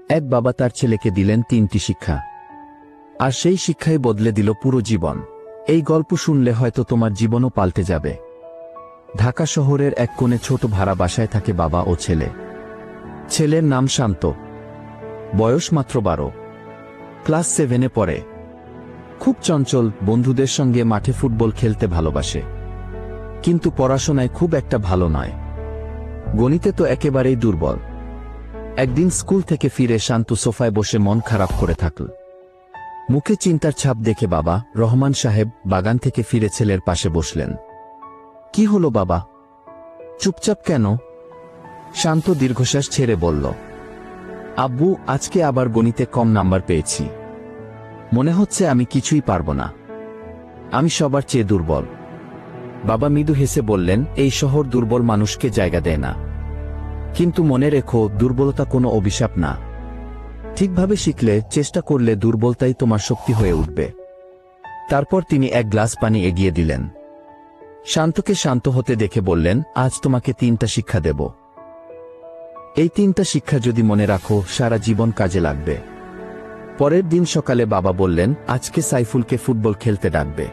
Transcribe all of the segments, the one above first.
এক বাবা তার ছেলেকে দিলেন 3টি শিক্ষা, আর সেই শিক্ষাই বদলে দিল পুরো জীবন। এই গল্প শুনলে হয়তো তোমার জীবনও পাল্টে যাবে। ঢাকা শহরের এক কোণে ছোট ভাড়া বাসায় থাকে বাবা ও ছেলে। ছেলের নাম শান্ত, বয়স মাত্র 12, ক্লাস 7-এ পড়ে। খুব চঞ্চল, বন্ধুদের সঙ্গে মাঠে ফুটবল খেলতে ভালোবাসে, কিন্তু পড়াশোনায় খুব একটা ভালো নয়। গণিতে তো একেবারেই দুর্বল। একদিন স্কুল থেকে ফিরে শান্ত সোফায় বসে মন খারাপ করে থাকল। মুখে চিন্তার ছাপ দেখে বাবা রহমান সাহেব বাগান থেকে ফিরে ছেলের পাশে বসলেন। কি হলো বাবা, চুপচাপ কেন? শান্ত দীর্ঘশ্বাস ছেড়ে বলল, আব্বু, আজকে আবার গণিতে কম নাম্বার পেয়েছি। মনে হচ্ছে আমি কিছুই পারব না। আমি সবার চেয়ে দুর্বল। বাবা মৃদু হেসে বললেন, এই শহর দুর্বল মানুষকে জায়গা দেয় না। কিন্তু মনে রেখো, দুর্বলতা কোনো অভিশাপ না। ঠিকভাবে শিখলে, চেষ্টা করলে দুর্বলতাই তোমার শক্তি হয়ে উঠবে। তারপর তিনি এক গ্লাস পানি এগিয়ে দিলেন। শান্তকে শান্ত হতে দেখে বললেন, আজ তোমাকে 3টা শিক্ষা দেব। এই 3টা শিক্ষা যদি মনে রাখো, সারা জীবন কাজে লাগবে। পরের দিন সকালে বাবা বললেন, আজকে সাইফুলকে ফুটবল খেলতে ডাকবে।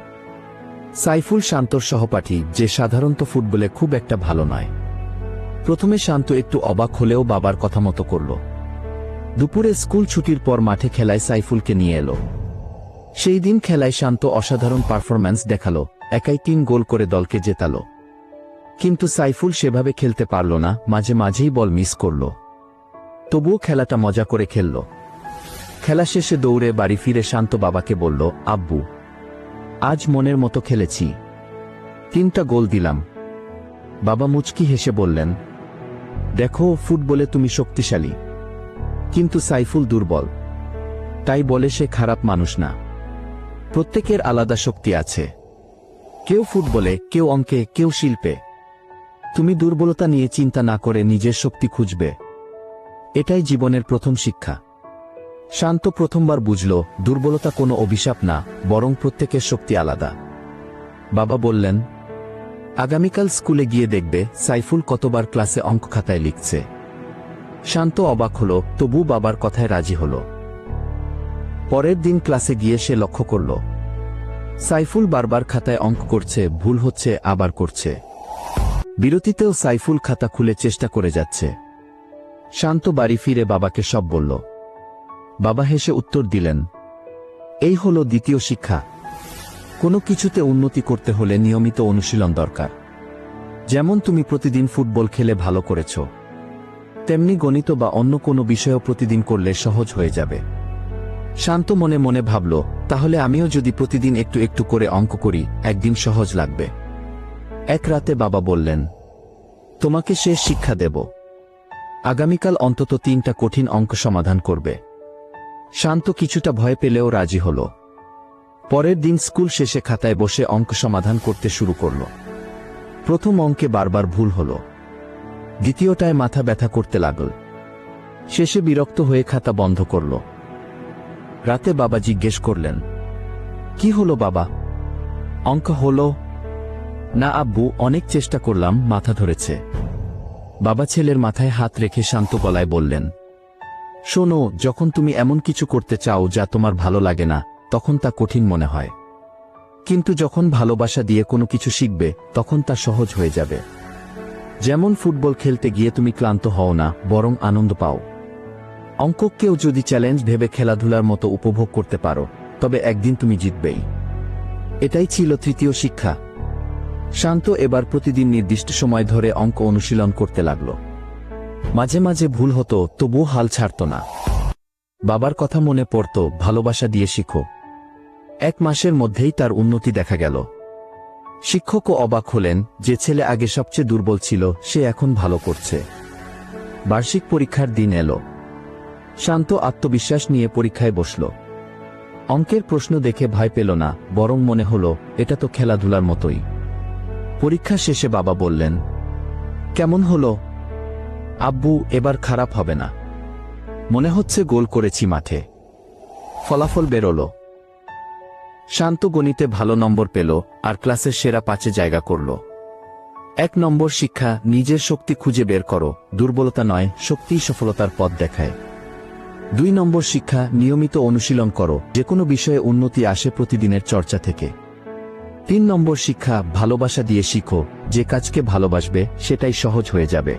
সাইফুল শান্তর সহপাঠী, যে সাধারণত ফুটবলে খুব একটা ভালো নয়। প্রথমে শান্ত একটু অবাক হলেও বাবার কথা মতো করল। দুপুরে স্কুল ছুটির পর মাঠে খেলায় সাইফুলকে নিয়ে এলো। সেই দিন খেলায় শান্ত অসাধারণ পারফরম্যান্স দেখালো, একাই 3 গোল করে দলকে জেতালো। কিন্তু সাইফুল সেভাবে খেলতে পারল না, মাঝে মাঝেই বল মিস করল। তবুও খেলাটা মজা করে খেলল। খেলা শেষে দৌড়ে বাড়ি ফিরে শান্ত বাবাকে বলল, আব্বু, আজ মনের মতো খেলেছি, 3টা গোল দিলাম। বাবা মুচকি হেসে বললেন, দেখো, ফুটবলে তুমি শক্তিশালী, কিন্তু সাইফুল দুর্বল। তাই বলে সে খারাপ মানুষ না। প্রত্যেকের আলাদা শক্তি আছে, কেউ ফুটবলে, কেউ অঙ্কে, কেউ শিল্পে। তুমি দুর্বলতা নিয়ে চিন্তা না করে নিজের শক্তি খুঁজবে। এটাই জীবনের প্রথম শিক্ষা। শান্ত প্রথমবার বুঝল, দুর্বলতা কোনো অভিশাপ না, বরং প্রত্যেকের শক্তি আলাদা। বাবা বললেন, আগামীকাল স্কুলে গিয়ে দেখবে সাইফুল কতবার ক্লাসে অঙ্ক খাতায় লিখছে। শান্ত অবাক হল, তবু বাবার কথায় রাজি হল। পরের দিন ক্লাসে গিয়ে সে লক্ষ্য করল, সাইফুল বারবার খাতায় অঙ্ক করছে, ভুল হচ্ছে, আবার করছে। বিরতিতেও সাইফুল খাতা খুলে চেষ্টা করে যাচ্ছে। শান্ত বাড়ি ফিরে বাবাকে সব বলল। বাবা হেসে উত্তর দিলেন, এই হলো দ্বিতীয় শিক্ষা। কোনো কিছুতে উন্নতি করতে হলে নিয়মিত অনুশীলন দরকার। যেমন তুমি প্রতিদিন ফুটবল খেলে ভালো করেছ, তেমনি গণিত বা অন্য কোনো বিষয়ও প্রতিদিন করলে সহজ হয়ে যাবে। শান্ত মনে মনে ভাবল, তাহলে আমিও যদি প্রতিদিন একটু একটু করে অঙ্ক করি, একদিন সহজ লাগবে। এক রাতে বাবা বললেন, তোমাকে শেষ শিক্ষা দেব। আগামীকাল অন্তত 3টা কঠিন অঙ্ক সমাধান করবে। শান্ত কিছুটা ভয় পেলেও রাজি হল। পরের দিন স্কুল শেষে খাতায় বসে অঙ্ক সমাধান করতে শুরু করল। প্রথম অঙ্কে বারবার ভুল হল, দ্বিতীয়টায় মাথা ব্যথা করতে লাগল। শেষে বিরক্ত হয়ে খাতা বন্ধ করল। রাতে বাবা জিজ্ঞেস করলেন, কি হলো বাবা, অঙ্ক হলো? না আব্বু, অনেক চেষ্টা করলাম, মাথা ধরেছে। বাবা ছেলের মাথায় হাত রেখে শান্ত গলায় বললেন, শোনো, যখন তুমি এমন কিছু করতে চাও যা তোমার ভালো লাগে না, তখন তা কঠিন মনে হয়। কিন্তু যখন ভালোবাসা দিয়ে কোনো কিছু শিখবে, তখন তা সহজ হয়ে যাবে। যেমন ফুটবল খেলতে গিয়ে তুমি ক্লান্ত হও না, বরং আনন্দ পাও। অঙ্ককেও যদি চ্যালেঞ্জ ভেবে খেলাধুলার মতো উপভোগ করতে পারো, তবে একদিন তুমি জিতবেই। এটাই ছিল তৃতীয় শিক্ষা। শান্ত এবার প্রতিদিন নির্দিষ্ট সময় ধরে অঙ্ক অনুশীলন করতে লাগল। মাঝে মাঝে ভুল হতো, তবুও হাল ছাড়ত না। বাবার কথা মনে পড়ত, ভালোবাসা দিয়ে শিখো। 1 মাসের মধ্যেই তার উন্নতি দেখা গেল। শিক্ষকও অবাক হলেন, যে ছেলে আগে সবচেয়ে দুর্বল ছিল, সে এখন ভালো করছে। বার্ষিক পরীক্ষার দিন এলো। শান্ত আত্মবিশ্বাস নিয়ে পরীক্ষায় বসল। অঙ্কের প্রশ্ন দেখে ভয় পেল না, বরং মনে হলো, এটা তো খেলাধুলার মতোই। পরীক্ষা শেষে বাবা বললেন, কেমন হলো আব্বু? এবার খারাপ হবে না, মনে হচ্ছে গোল করেছি মাঠে। ফলাফল বেরোলো। শান্ত গণিতে ভালো নম্বর পেল, আর ক্লাসের সেরা 5-এ জায়গা করল। 1 নম্বর শিক্ষা, নিজের শক্তি খুঁজে বের করো। দুর্বলতা নয়, শক্তিই সফলতার পথ দেখায়। 2 নম্বর শিক্ষা, নিয়মিত অনুশীলন করো, যে কোনো বিষয়ে উন্নতি আসে প্রতিদিনের চর্চা থেকে। 3 নম্বর শিক্ষা, ভালোবাসা দিয়ে শিখো, যে কাজকে ভালোবাসবে সেটাই সহজ হয়ে যাবে।